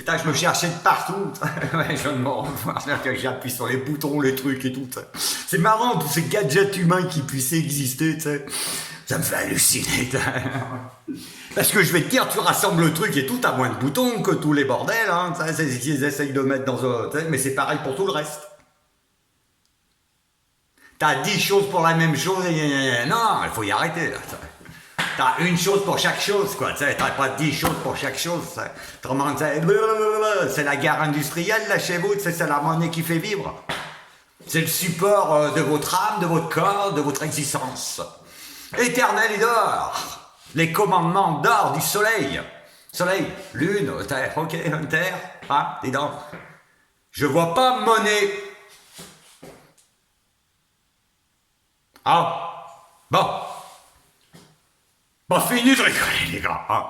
Putain, je me cherchais de partout. Ouais, je me rends que j'appuie sur les boutons, les trucs et tout. C'est marrant, tous ces gadgets humains qui puissent exister, tu sais. Ça me fait halluciner. Parce que je vais te dire, tu rassembles le truc et tout, t'as moins de boutons que tous les bordels, hein. C'est ce qu'ils essayent de mettre dans un... Mais c'est pareil pour tout le reste. T'as 10 choses pour la même chose et... Non, il faut y arrêter, là. T'as une chose pour chaque chose, quoi. T'as pas 10 choses pour chaque chose. C'est la guerre industrielle, là, chez vous. C'est la monnaie qui fait vivre. C'est le support de votre âme, de votre corps, de votre existence. Éternel et d'or. Les commandements d'or du soleil. Soleil, lune, terre, ok, terre. Ah, dis donc. Je vois pas monnaie. Ah, bon. Bon, fini de rigoler, les gars. Hein.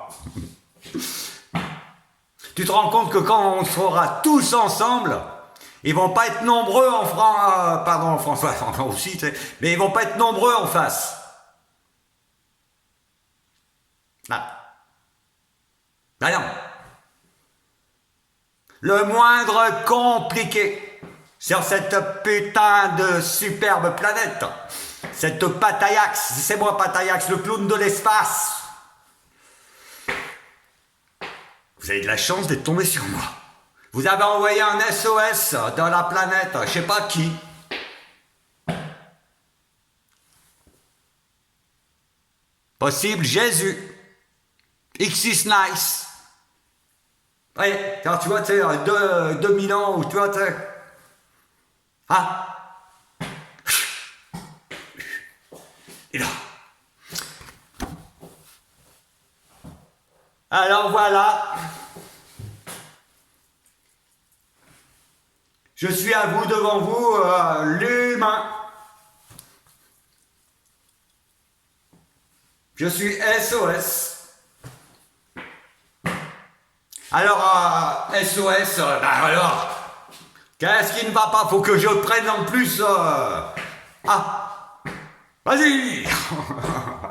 Tu te rends compte que quand on sera tous ensemble, ils vont pas être nombreux en France, pardon, en France, enfin aussi, mais ils vont pas être nombreux en face. Ah. Ben non. Le moindre compliqué sur cette putain de superbe planète. Cette Pataiax, c'est moi Pataiax, le clown de l'espace. Vous avez de la chance d'être tombé sur moi. Vous avez envoyé un SOS dans la planète, je sais pas qui. Possible Jésus. X is nice. Oui, quand tu vois, tu sais, 2000 ans, ou tu vois, tu sais. Ah. Et là. Alors voilà. Je suis à vous, devant vous, l'humain. Je suis SOS. Alors, SOS, alors, qu'est-ce qui ne va pas? Faut que je prenne en plus... Ah, vas-y.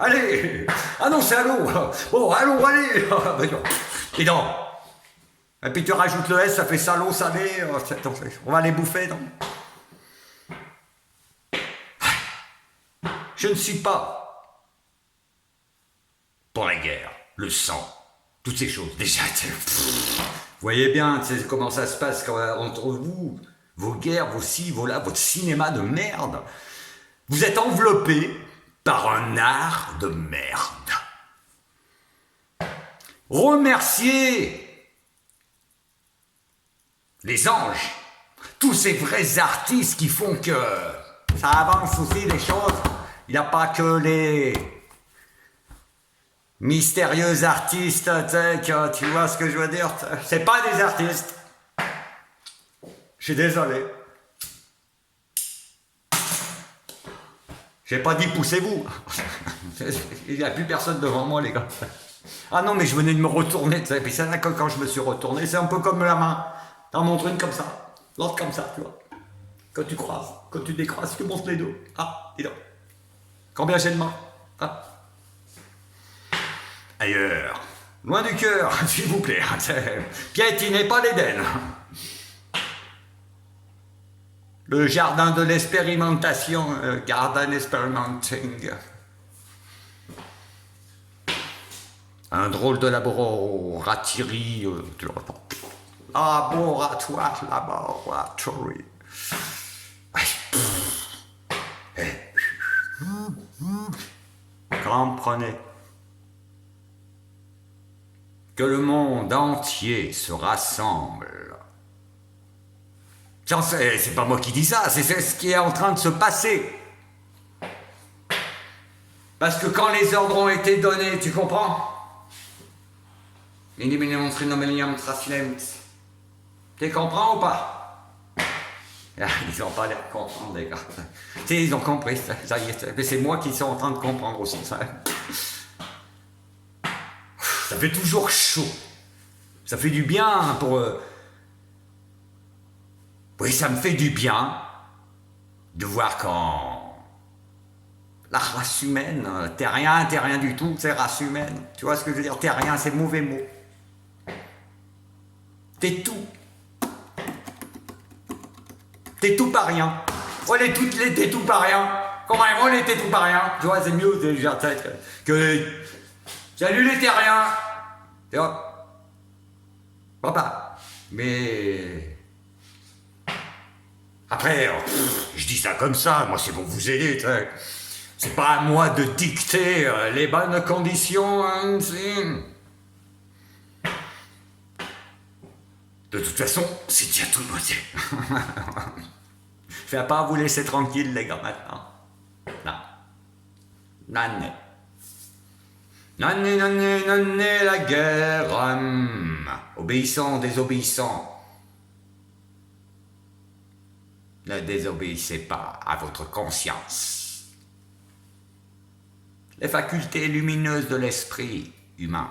Allez. Ah non, c'est allô. Bon, allô, allez. Et donc. Et puis tu rajoutes le S, ça fait salaud, salé. On va les bouffer, non? Je ne suis pas pour la guerre, le sang, toutes ces choses. Déjà, vous voyez bien comment ça se passe entre vous, vos guerres, vos ci, vos là, votre cinéma de merde. Vous êtes enveloppé par un art de merde. Remerciez les anges, tous ces vrais artistes qui font que ça avance aussi les choses. Il n'y a pas que les mystérieux artistes, tu vois ce que je veux dire? C'est pas des artistes. Je suis désolé. J'ai pas dit poussez-vous. Il n'y a plus personne devant moi, les gars. Ah non, mais je venais de me retourner, et puis c'est là que quand je me suis retourné, c'est un peu comme la main. T'en montres une comme ça, l'autre comme ça, tu vois. Quand tu croises, quand tu décroises, tu montes les deux. Ah, dis donc. Combien j'ai de mains? Ah. Ailleurs, loin du cœur, s'il vous plaît. Piétinez pas l'Éden. Le jardin de l'expérimentation, garden experimenting. Un drôle de laboratoire, laboratory. Comprenez que le monde entier se rassemble. C'est pas moi qui dis ça, c'est ce qui est en train de se passer. Parce que quand les ordres ont été donnés, tu comprends? Tu comprends ou pas? Ils n'ont pas l'air de comprendre, les gars. Ils ont compris, ça y est. Mais c'est moi qui suis en train de comprendre aussi. Ça fait toujours chaud. Ça fait du bien pour... Oui, ça me fait du bien de voir quand la race humaine, t'es rien du tout, c'est race humaine. Tu vois ce que je veux dire? T'es rien, c'est mauvais mot. T'es tout. T'es tout par rien. On est toutes les t'es tout par rien. Comment on est t'es tout par rien. Tu vois, c'est mieux que salut les terriens. Tu vois. Papa. Mais après, je dis ça comme ça, moi c'est pour vous aider, t'sais. C'est pas à moi de dicter les bonnes conditions, hein, de toute façon, c'est déjà tout noté. Je vais pas vous laisser tranquille, les gars, maintenant. Non. Nané. Nané, nané, nané, la guerre. Obéissant, désobéissant. Ne désobéissez pas à votre conscience. Les facultés lumineuses de l'esprit humain.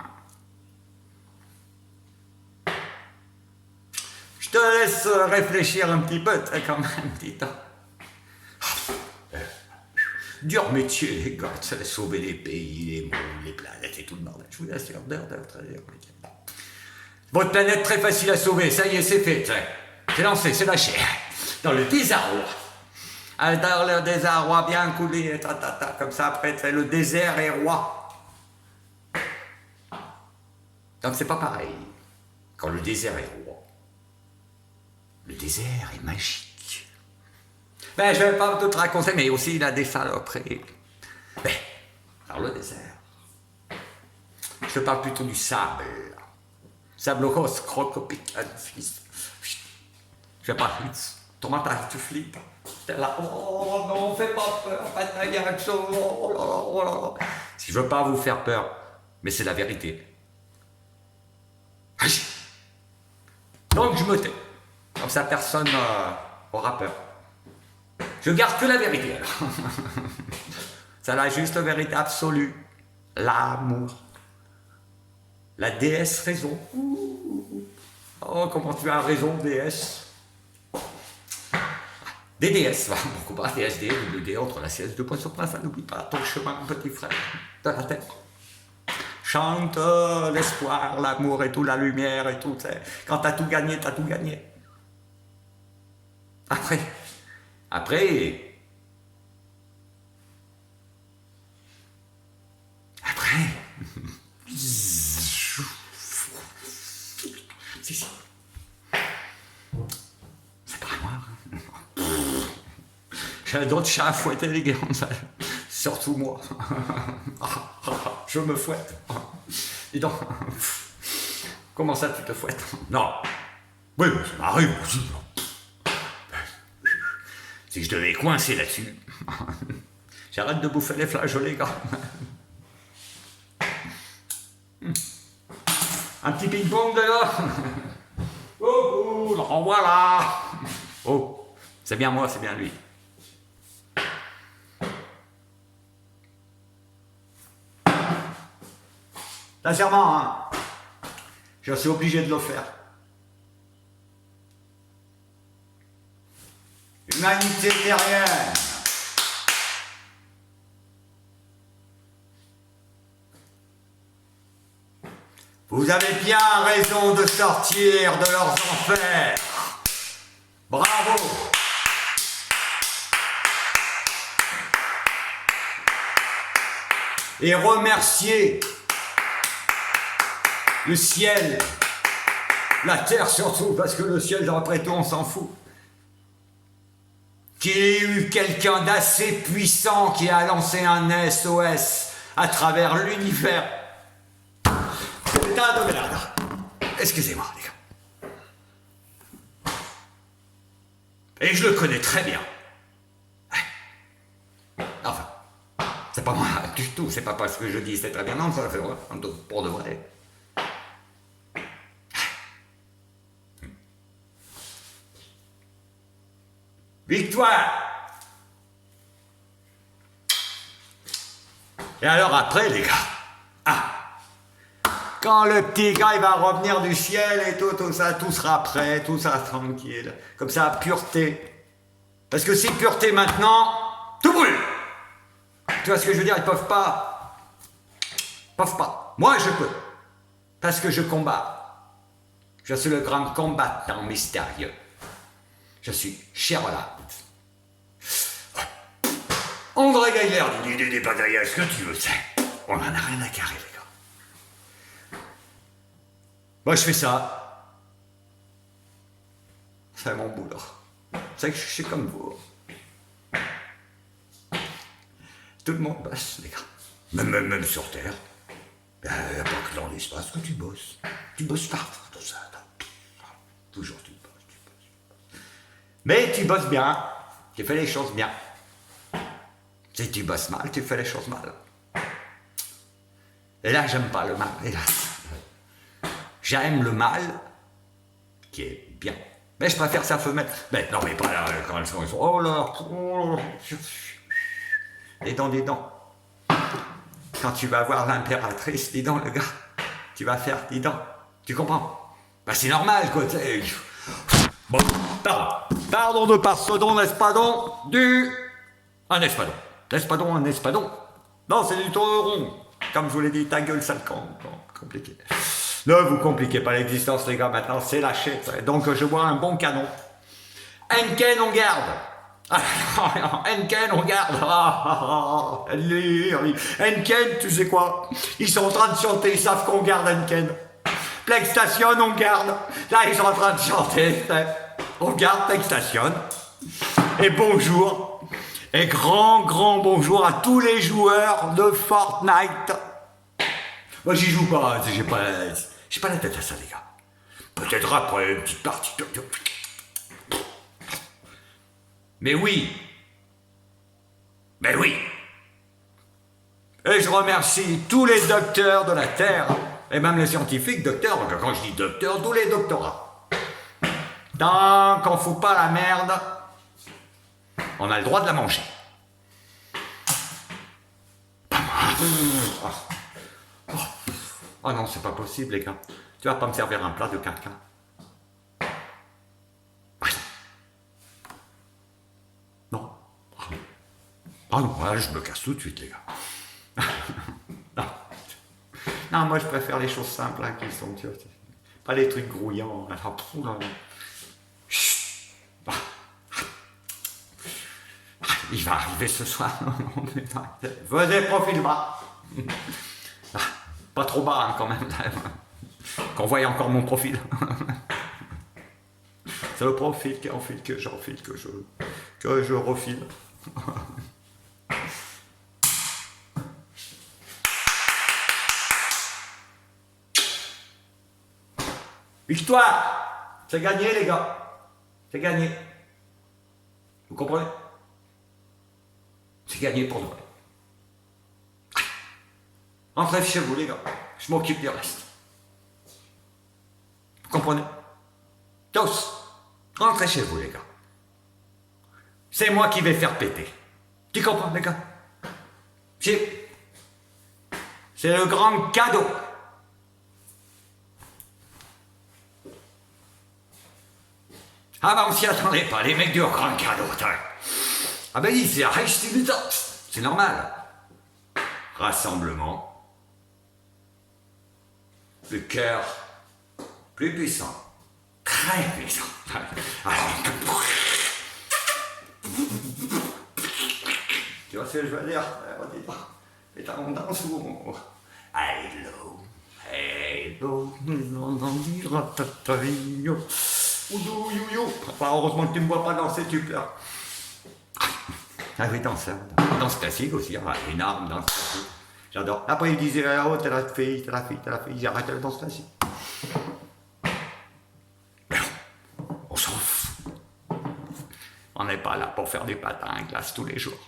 Je te laisse réfléchir un petit peu, quand même, dis donc. Dur métier, les gars, de sauver les pays, les mondes, les planètes et tout le bordel. Je vous assure, très dur. Votre planète, très facile à sauver, ça y est, c'est fait. C'est lancé, c'est lâché. Dans le désarroi. Dans le désarroi bien coulé, comme ça, après, le désert est roi. Donc c'est pas pareil. Quand le désert est roi. Le désert est magique. Ben, je vais pas tout raconter, mais aussi il a des saloperies. Ben, alors le désert. Je te parle plutôt du sable. Sable rose, crocopique, fils. Je vais pas tomate, tu flippes. T'es là, oh non, fais pas peur, il y a quelque chose. Oh. Si je veux pas vous faire peur, mais c'est la vérité. Donc je me tais. Comme ça, personne aura peur. Je garde que la vérité, alors. C'est la juste vérité absolue. L'amour. La déesse raison. Oh, comment tu as raison, déesse. Des déesses, pourquoi pas, DSD, WD, entre la CS 2 points sur place, n'oublie pas ton chemin, petit frère, de la terre. Chante l'espoir, l'amour et tout, la lumière et tout. Quand t'as tout gagné, t'as tout gagné. Après, si. C'est pas moi. J'ai d'autres chats à fouetter, les gars. Surtout moi. Je me fouette. Dis donc. Comment ça, tu te fouettes? Non. Oui, ça m'arrive aussi. Si je devais coincer là-dessus. J'arrête de bouffer les flageolets, les gars. Un petit ping-pong de là. Oh, le renvoie là. Oh, c'est bien moi, c'est bien lui. Sincèrement, hein, je suis obligé de le faire. Humanité terrienne. Vous avez bien raison de sortir de leurs enfers. Bravo. Et remerciez le ciel, la terre surtout, parce que le ciel, après tout, on s'en fout. Qu'il y ait eu quelqu'un d'assez puissant qui a lancé un SOS à travers l'univers. Putain de merde. Excusez-moi, les gars. Et je le connais très bien. Enfin, c'est pas moi du tout, c'est pas parce que je dis c'est très bien, non, ça fait vrai, pour de vrai. Victoire! Et alors après, les gars, quand le petit gars il va revenir du ciel et tout ça, tout sera prêt, tout sera tranquille. Comme ça, pureté. Parce que si pureté maintenant, tout brûle! Tu vois ce que je veux dire? Ils peuvent pas. Moi, je peux. Parce que je combats. Je suis le grand combattant mystérieux. Je suis Sherlock. André Gaillard, dis pas derrière ce que tu veux, c'est. On en a rien à carrer, les gars. Moi, je fais ça. C'est mon boulot. C'est que je suis comme vous. Tout le monde bosse, les gars. Même sur Terre. Il n'y a pas que dans l'espace que tu bosses. Tu bosses partout, tout ça. Toujours tu bosses. Mais tu bosses bien. Tu fais les choses bien. Si tu bosses mal, tu fais les choses mal. Et là, j'aime pas le mal, hélas. J'aime le mal qui est bien. Mais je préfère sa femelle. Mais non, mais pas là, quand elles sont. Oh là, oh là. Dis donc. Quand tu vas voir l'impératrice, dis donc, le gars, tu vas faire, dis donc. Tu comprends? Bah, c'est normal, quoi. Bon, pardon de Parsedon, l'espadon, un espadon. L'espadon, un espadon. Non, c'est du taureau. Comme je vous l'ai dit, ta gueule, sale con. Bon, compliqué. Ne vous compliquez pas l'existence, les gars, maintenant, c'est lâché. Donc, je vois un bon canon. Henken, on garde. Henken, on garde. Henken, tu sais quoi? Ils sont en train de chanter, ils savent qu'on garde Henken. Playstation, on garde. Là, ils sont en train de chanter. On garde Playstation. Et bonjour. Et grand bonjour à tous les joueurs de Fortnite. Moi, j'y joue pas. J'ai pas la tête à ça, les gars. Peut-être après une petite partie. Mais oui. Et je remercie tous les docteurs de la Terre, et même les scientifiques, docteurs, quand je dis docteurs, tous les doctorats. Tant qu'on fout pas la merde, on a le droit de la manger. Oh non, c'est pas possible, les gars. Tu vas pas me servir un plat de caca. Non. Ah non, là, je me casse tout de suite, les gars. Non, moi, je préfère les choses simples, hein, qui sont, tu vois, pas les trucs grouillants. Alors, il va arriver ce soir. Venez, profil bas. Pas trop bas, hein, quand même. Qu'on voie encore mon profil. C'est le profil qui enfile, que j'enfile, que je refile. Victoire! C'est gagné, les gars. C'est gagné. Vous comprenez? C'est gagné pour de vrai. Entrez chez vous, les gars. Je m'occupe du reste. Vous comprenez? Tous, rentrez chez vous, les gars. C'est moi qui vais faire péter. Tu comprends, les gars? C'est le grand cadeau. Ah bah on s'y attendait pas, les mecs du grand cadeau. Ah ben c'est normal. Rassemblement. Le cœur plus puissant. Très puissant. Alors, tu vois ce que je veux dire? Et t'as on danse ou hello, heureusement que tu me vois pas danser, tu pleures. Ah oui, danse classique aussi, énorme danse classique. J'adore. Après, il disait, oh, t'es la fille. J'ai arrêté la danse classique. On s'en fout. On n'est pas là pour faire des patins en glace tous les jours.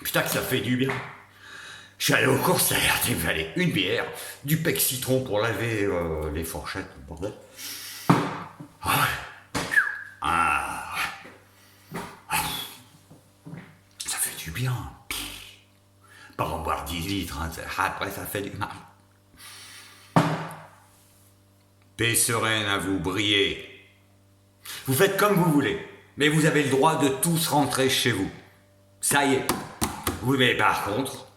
Putain que ça fait du bien. Je suis allé aux courses, il me fallait une bière, du pec citron pour laver les fourchettes, le bordel. Ça fait du bien. Pas en boire 10 litres, hein, après ça fait du mal. Paix sereine à vous, briller. Vous faites comme vous voulez, mais vous avez le droit de tous rentrer chez vous. Ça y est. Oui, mais par contre,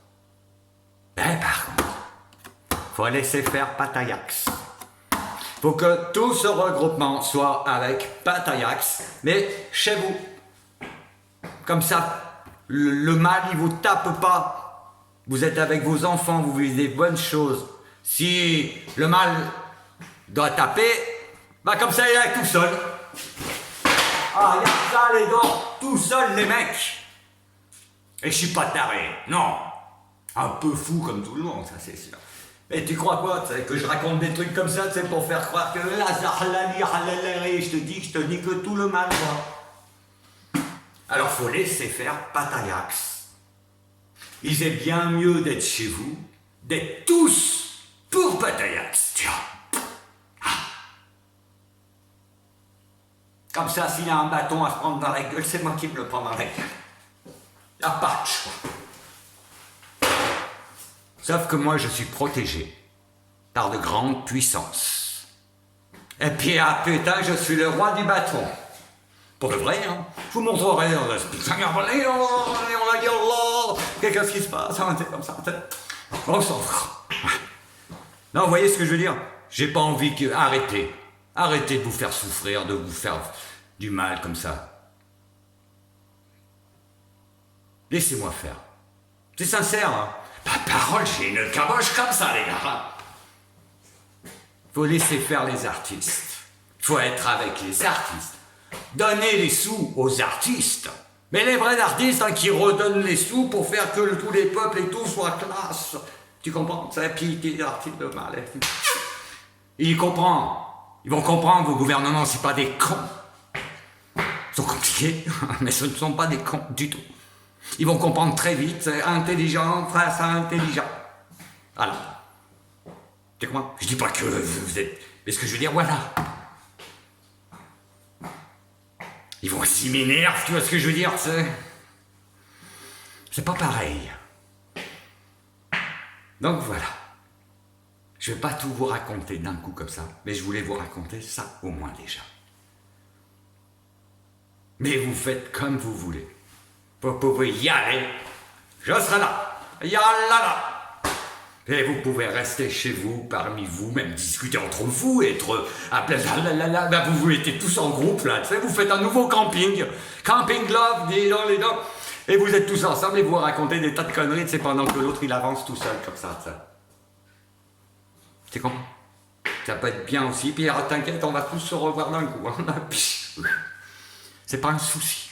faut laisser faire Pataiax. Faut que tout ce regroupement soit avec Pataiax, mais chez vous. Comme ça, le mal, il vous tape pas. Vous êtes avec vos enfants, vous vivez des bonnes choses. Si le mal doit taper, bah comme ça, il est tout seul. Ah, il y a ça, les dents, tout seul, les mecs. Et je suis pas taré, non. Un peu fou comme tout le monde, ça c'est sûr. Mais tu crois quoi, que je raconte des trucs comme ça, c'est pour faire croire que je te dis que tout le mal, quoi. Alors faut laisser faire Pataiax. Il est bien mieux d'être chez vous, d'être tous pour Pataiax, tiens. Comme ça, s'il y a un bâton à se prendre dans la gueule, c'est moi qui me le prends dans la gueule. Il n'y a pas de choix. Sauf que moi, je suis protégé par de grandes puissances. Et puis, ah putain, je suis le roi du bâton. Pour de vrai, hein. Je vous montrerai. Qu'est-ce qui se passe? Comme ça. On s'en fout. Non, vous voyez ce que je veux dire? J'ai pas envie que... Arrêtez de vous faire souffrir, de vous faire du mal comme ça. Laissez-moi faire. C'est sincère, hein. Par parole, j'ai une caboche comme ça, les gars. Faut laisser faire les artistes. Faut être avec les artistes. Donner les sous aux artistes. Mais les vrais artistes, hein, qui redonnent les sous pour faire que tous les peuples et tout soient classe. Tu comprends? C'est la piété des artistes de mal. Ils comprennent. Ils vont comprendre, vos gouvernements, c'est pas des cons. Ils sont compliqués, mais ce ne sont pas des cons du tout. Ils vont comprendre très vite, c'est intelligent face à intelligent. Voilà. Tu comprends? Je dis pas que vous êtes... Mais ce que je veux dire, voilà. Ils vont s'y m'énerver, tu vois ce que je veux dire? C'est pas pareil. Donc voilà. Je vais pas tout vous raconter d'un coup comme ça, mais je voulais vous raconter ça au moins déjà. Mais vous faites comme vous voulez. Vous pouvez y aller. Je serai là. Yalala. Et vous pouvez rester chez vous, parmi vous, même discuter entre vous, être appelé là, vous étiez tous en groupe là, tu sais, vous faites un nouveau camping. Camping love, dis donc les dents. Et vous êtes tous ensemble et vous racontez des tas de conneries, c'est pendant que l'autre il avance tout seul comme ça. Tu comprends? Ça peut être bien aussi, puis alors, t'inquiète, on va tous se revoir d'un coup. Hein. C'est pas un souci.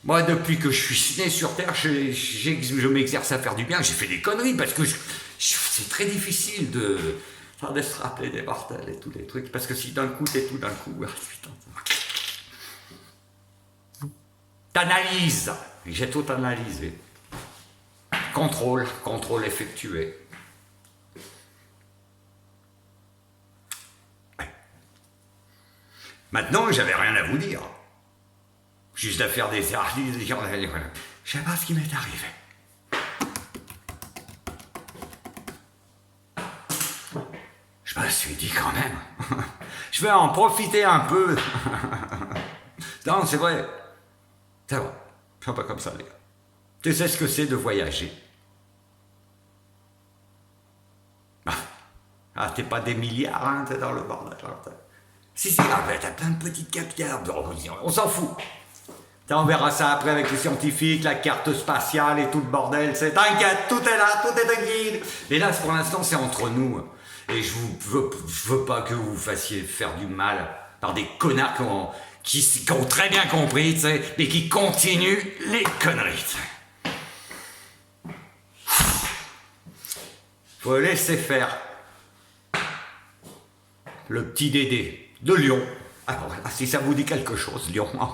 Moi, depuis que je suis né sur Terre, je m'exerce à faire du bien. J'ai fait des conneries parce que c'est très difficile de se rappeler des mortels et tous les trucs. Parce que si d'un coup, t'es tout d'un coup, putain. T'analyses. J'ai tout analysé. Contrôle effectué. Maintenant, j'avais rien à vous dire. Juste à faire des analyses. Je sais pas ce qui m'est arrivé. Je me suis dit quand même, je vais en profiter un peu. Non, c'est vrai. C'est vrai. Je suis pas comme ça, les gars. Tu sais ce que c'est de voyager? Ah, t'es pas des milliards, hein, t'es dans le bordel. Si, t'as plein de petites capitales. On s'en fout. On verra ça après avec les scientifiques, la carte spatiale et tout le bordel. T'inquiète, tout est là, tout est tranquille. Et là, pour l'instant, c'est entre nous. Et je veux pas que vous vous fassiez faire du mal par des connards qui ont très bien compris, tu sais, mais qui continuent les conneries. Faut laisser faire. Le petit Dédé de Lyon. Alors, si ça vous dit quelque chose, Lyon. Hein.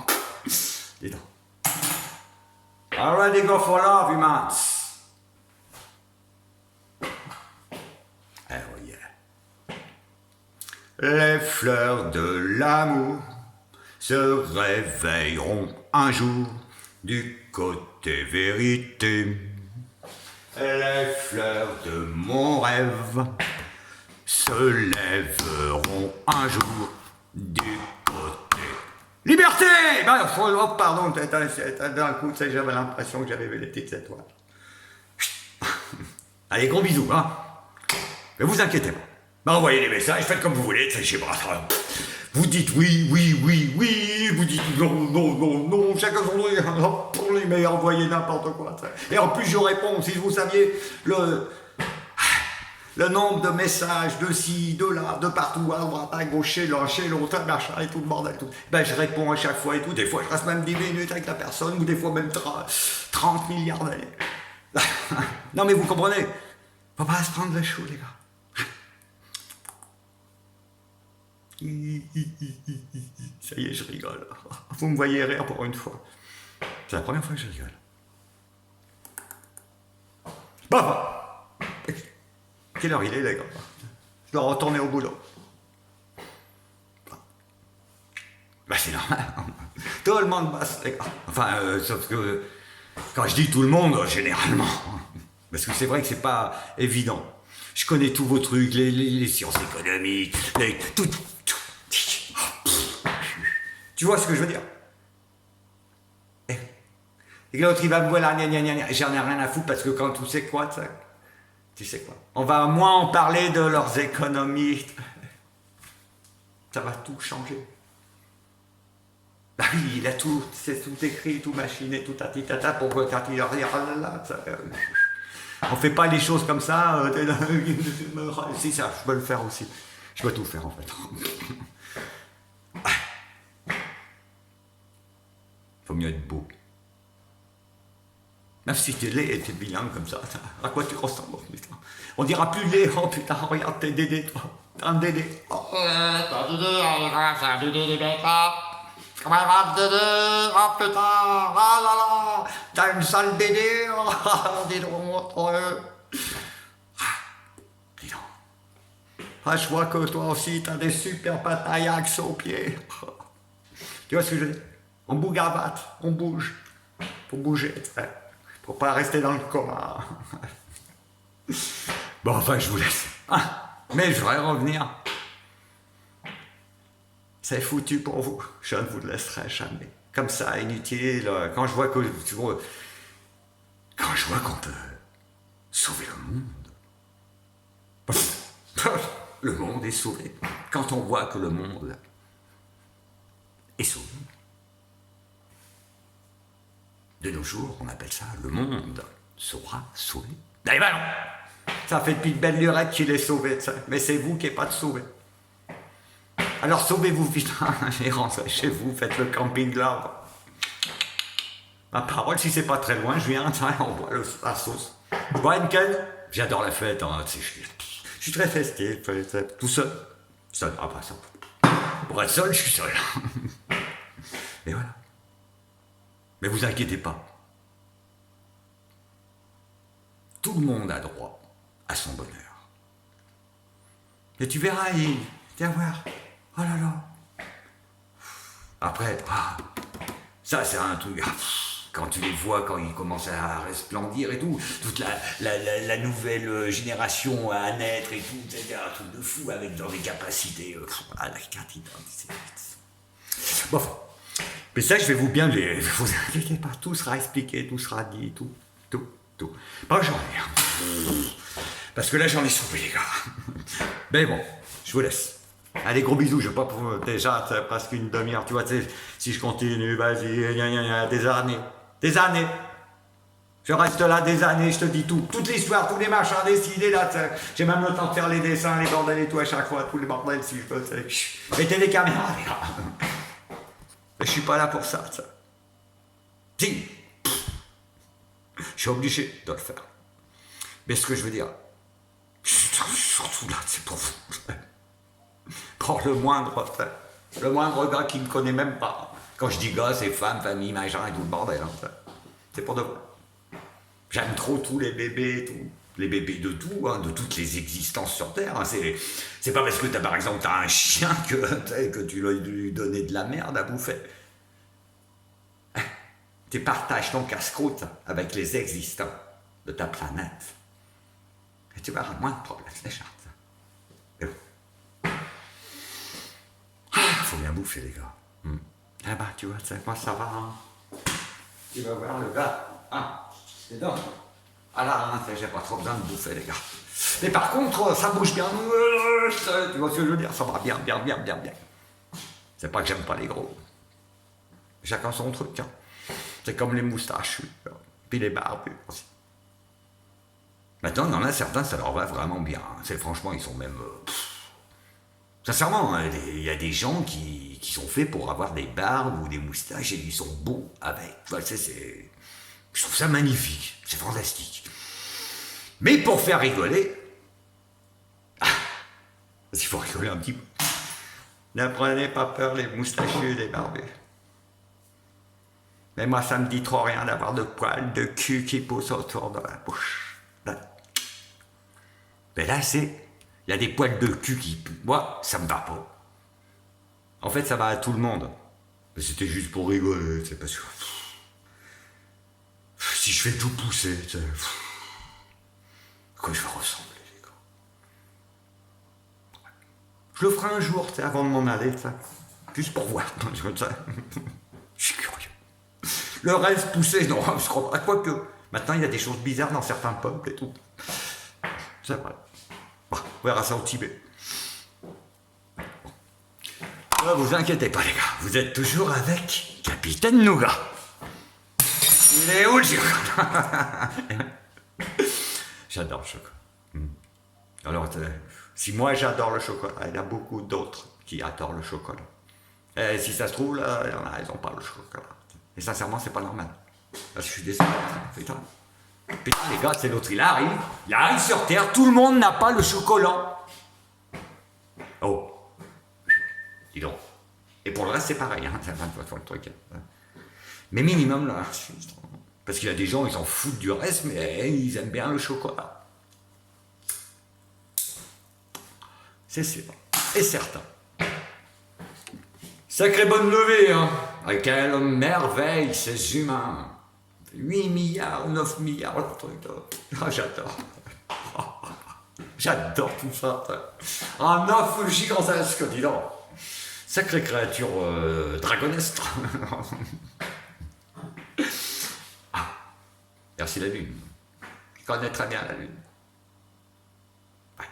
Dis donc. Already go for love, humans. Oh yeah. Les fleurs de l'amour se réveilleront un jour du côté vérité. Les fleurs de mon rêve se lèveront un jour du côté liberté. Oh, pardon, d'un coup, j'avais l'impression que j'avais vu les petites étoiles. Allez, gros bisous, hein. Mais vous inquiétez pas. Ben, envoyez les messages, faites comme vous voulez, je sais pas. Vous dites oui, oui, oui, oui, vous dites non, non, non, non, chacun son truc, pour les meilleurs, envoyez n'importe quoi. Et en plus, je réponds, si vous saviez le nombre de messages de ci, de là, de partout, à droite, à gauche, chez l'autre, machin, et tout le bordel, tout. Ben, je réponds à chaque fois et tout. Des fois, je reste même 10 minutes avec la personne, ou des fois même 30 milliards d'années. Non, mais vous comprenez, faut pas se prendre le chou, les gars. Ça y est, je rigole. Vous me voyez rire pour une fois. C'est la première fois que je rigole. Bon, quelle heure il est, les gars? Je dois retourner au boulot. Bah, c'est normal. Tout le monde bosse, les gars. Enfin, sauf que quand je dis tout le monde, généralement. Parce que c'est vrai que c'est pas évident. Je connais tous vos trucs, les sciences économiques, tout. Tu vois ce que je veux dire? Et l'autre, il va me voir là, j'en ai rien à foutre parce que quand tu sais quoi, tu sais quoi? On va moins en parler de leurs économies. Ça va tout changer. Bah oui, il a tout, c'est tout écrit, tout machiné, tout tatitata pour que quand il leur dit, oh là là, on fait pas les choses comme ça. Si, ça, je peux le faire aussi. Je peux tout faire en fait. Faut mieux être beau. Même si t'es laid et t'es bilingue comme ça, à quoi tu ressembles, putain? On dira plus laid, oh putain, regarde tes dédés, toi. T'es un dédé. Oh, t'as un dédé, c'est un dédé, les mecs, là. Comme un dédé, oh putain, ah là là, t'as une sale dédé, oh, dis donc, dis donc. Ah, je vois que toi aussi, t'as des super pataillacs aux pieds. Tu vois ce que je veux dire? On bougavate, on bouge. Faut bouger, faut pas rester dans le coma. Bon, enfin, je vous laisse. Mais je voudrais revenir. C'est foutu pour vous. Je ne vous laisserai jamais. Comme ça, inutile. Quand je vois qu'on peut sauver le monde. Le monde est sauvé. Quand on voit que le monde est sauvé. De nos jours, on appelle ça le monde sera sauvé. Eh ben non! Ça fait depuis de belle lurette qu'il est sauvé, ça. Mais c'est vous qui n'êtes pas de sauvé. Alors sauvez-vous, putain, et rentrez chez vous, faites le camping là. Ma parole, si c'est pas très loin, je viens, on boit la sauce. Je bois une canne, j'adore la fête, hein, je suis très festif, tout seul. Seul, ah pas ça. Pour être seul, je suis seul. Et voilà. Mais vous inquiétez pas. Tout le monde a droit à son bonheur. Et tu verras, tu vas voir. Oh là là. Après, ça c'est un truc. Quand tu les vois, quand ils commencent à resplendir et tout, toute la nouvelle génération à naître et tout, c'est un truc de fou avec dans des capacités. La carte, bon. Mais ça, je vais vous bien les... Vous inquiétez pas, tout sera expliqué, tout sera dit, tout. Pas j'en ai. Parce que là, j'en ai sauvé, les gars. Mais bon, je vous laisse. Allez, gros bisous, je vais pas pour... Déjà, c'est presque une demi-heure, tu vois, si je continue, vas-y, des années. Des années. Je reste là des années, je te dis tout. Toute l'histoire, tous les machins décidés, là, j'ai même le temps de faire les dessins, les bordels et tout à chaque fois, tous les bordels, si je peux, mettez les caméras, les gars. Mais je suis pas là pour ça. Si. Je suis obligé de le faire. Mais ce que je veux dire, surtout là, c'est pour vous. Pour le moindre gars qui ne me connaît même pas. Quand je dis gars, c'est femme, famille, machin et tout le bordel. Hein, c'est pour de vrai. J'aime trop tous les bébés, les bébés de tout, hein, de toutes les existences sur Terre. Hein. C'est pas parce que par exemple t'as un chien que tu lui donner de la merde à bouffer. Tu partages ton casse-croûte avec les existants de ta planète. Et tu vas avoir moins de problèmes, déjà. Faut bien bouffer, les gars. Ah bah, tu vois, moi ça va. Hein. Tu vas voir le gars. C'est donc. Ah là, j'ai pas trop besoin de bouffer, les gars. Mais par contre, ça bouge bien. Tu vois ce que je veux dire? Ça va bien, bien, bien, bien, bien. C'est pas que j'aime pas les gros. Chacun son truc. Hein. C'est comme les moustaches, puis les barbus aussi. Maintenant, il y en a certains, ça leur va vraiment bien. C'est franchement, ils sont même... sincèrement, hein, il y a des gens qui sont faits pour avoir des barbes ou des moustaches et ils sont beaux avec. Enfin, je trouve ça magnifique, c'est fantastique. Mais pour faire rigoler, parce qu'il faut rigoler un petit peu, ne prenez pas peur les moustachus, les barbus. Mais moi, ça me dit trop rien d'avoir de poils de cul qui poussent autour de la bouche. Là. Mais là, il y a des poils de cul qui poussent. Moi, ça me va pas. En fait, ça va à tout le monde. Mais c'était juste pour rigoler, c'est parce que... Si je fais tout pousser, à quoi je vais ressembler, les gars? Je le ferai un jour, avant de m'en aller, juste pour voir. Je suis curieux. Le reste poussé, non, je crois pas. Quoique, maintenant il y a des choses bizarres dans certains peuples et tout. C'est vrai. Bon, on verra ça au Tibet. Ne vous inquiétez pas, les gars. Vous êtes toujours avec Capitaine Nougat. Il est où le chocolat? J'adore le chocolat. Alors, si moi j'adore le chocolat, il y a beaucoup d'autres qui adorent le chocolat. Et si ça se trouve, là, il y en a, ils n'ont pas le chocolat. Et sincèrement, c'est pas normal. Parce que je suis désolé. Putain, les gars, c'est l'autre, il arrive sur Terre, tout le monde n'a pas le chocolat. Oh. Dis donc. Et pour le reste, c'est pareil, hein. C'est 20 fois le truc. Mais minimum, là. Parce qu'il y a des gens, ils s'en foutent du reste, mais ils aiment bien le chocolat. C'est sûr. Et certain. Sacrée bonne levée, hein. Quelle merveille, ces humains. 8 milliards, 9 milliards, le truc. Ah, j'adore. J'adore tout ça. Un œuf gigantesque, dis donc. Sacrée créature dragonesque. Ah, merci la Lune. Je connais très bien la Lune. Ouais.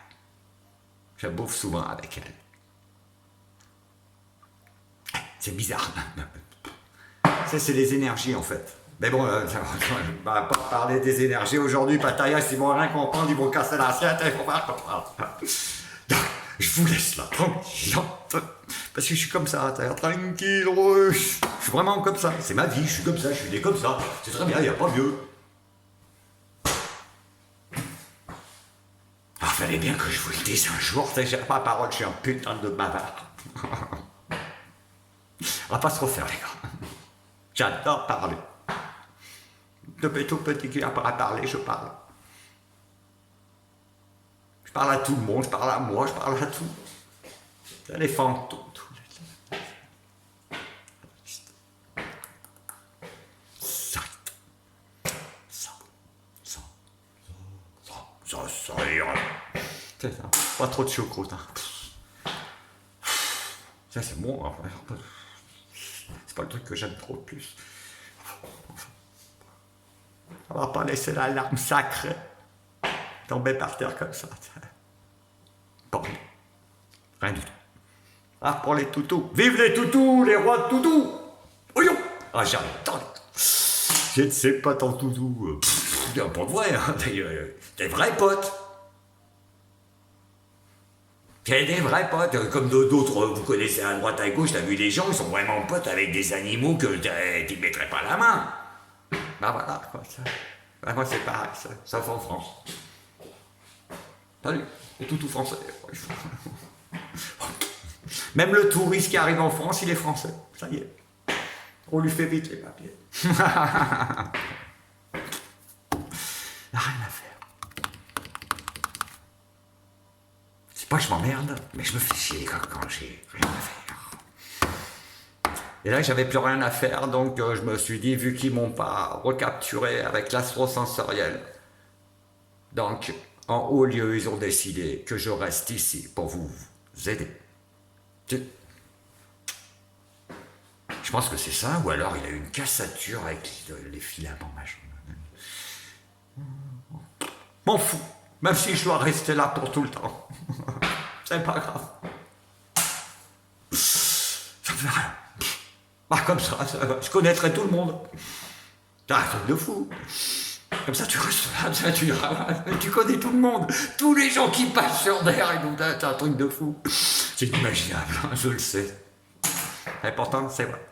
Je bouffe souvent avec elle. C'est bizarre. C'est les énergies en fait. Mais bon, on va pas parler des énergies aujourd'hui. Pattaya, s'ils vont rien comprendre, ils vont casser l'assiette. Ils vont pas comprendre. Je vous laisse là, tranquille. Parce que je suis comme ça, tranquille. Je suis vraiment comme ça. C'est ma vie, je suis comme ça, je suis né comme ça. C'est très bien, il n'y a pas mieux. Alors, fallait bien que je vous le dise un jour. J'ai pas la parole, je suis un putain de bavard. On va pas se refaire, les gars. J'adore parler. Depuis tout petit qu'il n'y a pas à parler, je parle. Je parle à tout le monde, je parle à moi, je parle à tout. Les fantômes, tout. Ça ira. C'est ça. Pas trop de choucroute. Hein. Ça, c'est bon. Hein. C'est pas le truc que j'aime trop le plus. On va pas laisser la larme sacrée tomber par terre comme ça. Bon. Rien du tout. Ah, pour les toutous. Vive les toutous, les rois de toutous. Oyo. Ah, j'adore. Je ne sais pas ton toutou. Pas de vrai, hein. Des vrais potes. C'est des vrais potes, comme d'autres, vous connaissez à droite à gauche, t'as vu les gens, ils sont vraiment potes avec des animaux que tu ne mettrais pas la main. Ben voilà, quoi. Ben moi c'est pareil, ça fait en France. Salut, c'est tout français. Même le touriste qui arrive en France, il est français, ça y est. On lui fait vite les papiers. Rien à faire. C'est pas que je m'emmerde, mais je me fais chier quand j'ai rien à faire. Et là, j'avais plus rien à faire, donc je me suis dit, vu qu'ils m'ont pas recapturé avec l'astrosensoriel, donc en haut lieu, ils ont décidé que je reste ici pour vous aider. Je pense que c'est ça, ou alors il a eu une cassature avec les filaments, machin. M'en fous. Même si je dois rester là pour tout le temps. C'est pas grave. Ça me fait rien. Ah, comme ça, je connaîtrais tout le monde. C'est un truc de fou. Comme ça, tu restes là, tu connais tout le monde. Tous les gens qui passent sur derrière, ils nous disent, c'est un truc de fou. C'est inimaginable, je le sais. Et pourtant, c'est vrai.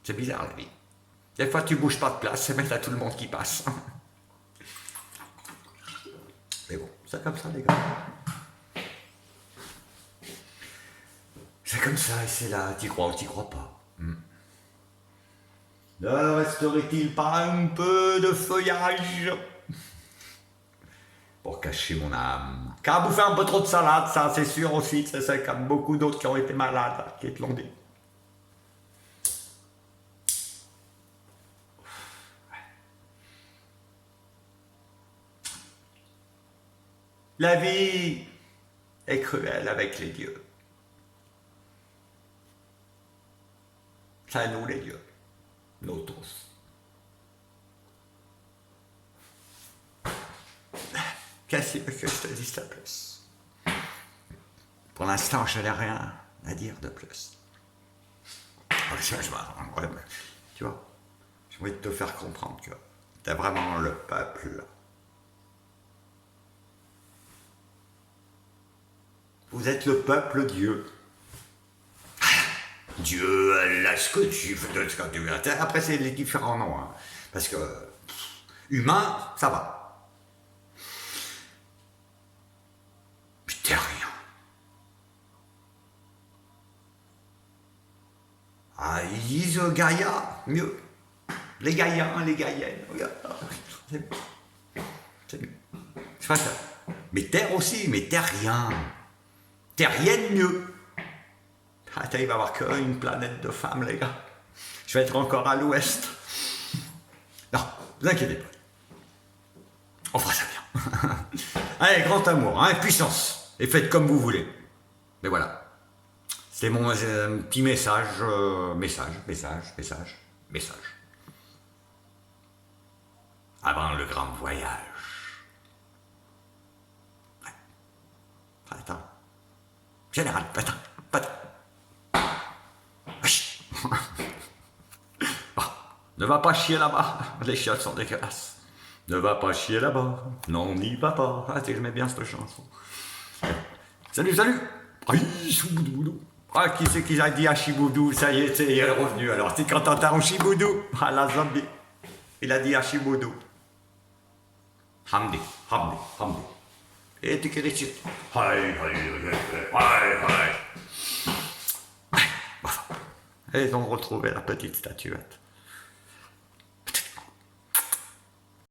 C'est bizarre, la vie. Des fois, tu bouges pas de place, mais t'as tout le monde qui passe. Mais bon, c'est comme ça, les gars. C'est comme ça, et c'est là, t'y crois ou t'y crois pas. Ne resterait-il pas un peu de feuillage pour cacher mon âme? Car bouffer un peu trop de salade, ça c'est sûr aussi, c'est comme beaucoup d'autres qui ont été malades, qui te l'ont dit. La vie est cruelle avec les dieux. C'est à nous les dieux, nous tous. Qu'est-ce que je te dise de plus? Pour l'instant, je n'ai rien à dire de plus. Tu vois, j'ai envie de te faire comprendre que t'es vraiment le peuple là. Vous êtes le peuple Dieu. Dieu, là, ce que tu veux, ce que tu veux. Après, c'est les différents noms. Hein. Parce que humain, ça va. Mais t'es rien. Ah, ils disent Gaïa, mieux. Les Gaïens, les Gaïennes. C'est mieux. C'est mieux. C'est pas ça. Mais terre aussi, mais terrien. Terrienne mieux. Attends, il va y avoir qu'une planète de femmes, les gars. Je vais être encore à l'ouest. Non, vous inquiétez pas. On fera ça bien. Allez, grand amour, hein, puissance. Et faites comme vous voulez. Mais voilà. C'est mon petit message, message. Avant le grand voyage. Ouais. Attends. Général, attends. Ne va pas chier là-bas, les chiottes sont dégueulasses. Ne va pas chier là-bas, non, n'y va pas. Ah, j'aimais bien cette chanson. Salut. Aïe, chouboudou. Ah, qui c'est qui a dit à Chiboudou? Ça y est, il est revenu. Alors, c'est quand t'entends Chiboudou, ah, la zombie. Il a dit à Chiboudou. Hamdi. Et tu quieres decir? Aïe. Et ils ont retrouvé la petite statuette.